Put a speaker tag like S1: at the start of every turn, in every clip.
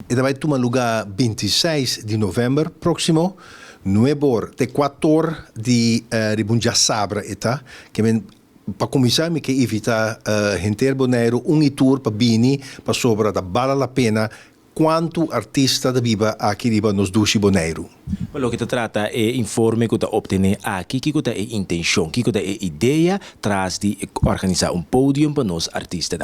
S1: E vai tomar lugar 26 de novembro próximo, 9 horas, de 4 horas de Ribunja Sabra, que para começar, me quer evitar gente boneiro tour para bini, para sobra da vale a pena quanto artista da biba aqui riba nos dushi boneiro.
S2: Quello che ti tratta è informe che ottiene aqui, che è intenzione, che è idea tras di organizzare un podium per nos artisti.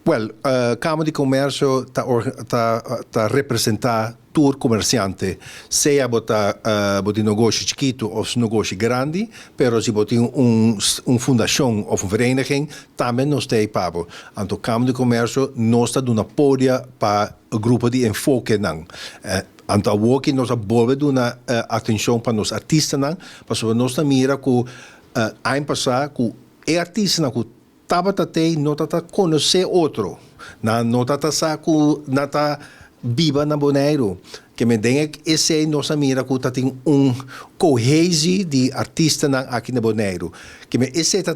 S1: Well, Câmara de Comércio está representar tour comerciante, seja bota negócio chiquito ou negócio grande, pero se bota fundação ou vereniging, também nós temos pabo. Então, Câmara de Comércio nós está dando apoio para o grupo de enfoque não. Então, aqui nós volve dando atenção para os artistas não, para nós mira que ano passado que artista não tabatatei não tá conhecer outro, não tá saco, não tá viva na boneiro, que me denha esse nossa mira que tem cohesi de artista aqui na boneiro, que me esse tá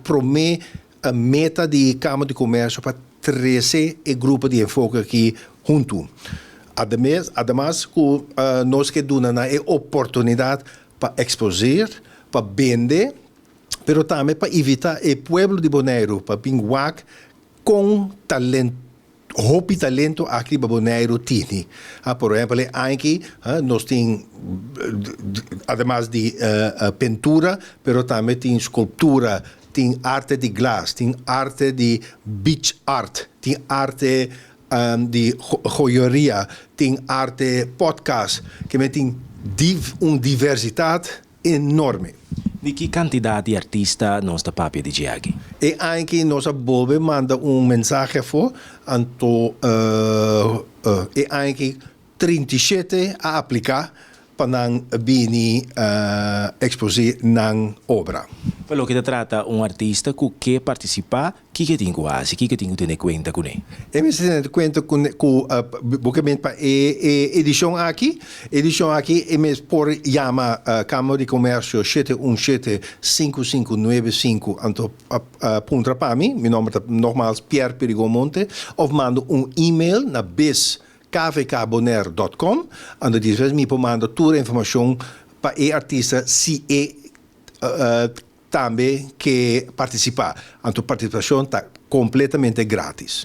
S1: promete a meta de Câmara de Comércio para 13 grupo de enfoque aqui junto. Además que nós que dona na oportunidade para expor, para vender, pero também para evitar o pueblo de Bonaire para pinguac com talento, hobby talento aqui para Bonaire tini. Por exemplo, aqui nós temos, además de pintura, pero também tem escultura, tem arte de glass, tem arte de beach art, tem arte de joieria, tem arte podcast, que tem uma diversidade enorme.
S2: Di che quantità di artista non sta papia di Giaghi?
S1: E anche nós bolbe manda mensagem for anto e anche 37 a aplicar para bini exposi nang obra.
S2: Quello che tratta un artista che partecipa, chi che tingo quasi, chi che tingo tiene conta con lui.
S1: E mi si tiene conta con bocamente pa edição aqui e me por chama Câmara de Comércio 717-5595 anto punta para mim, meu nome é normal Pierre Perigomonte, ou mando e-mail na kvkbonaire.com onde diz me manda toda a informação para o artista se também que participar. A participação está completamente grátis.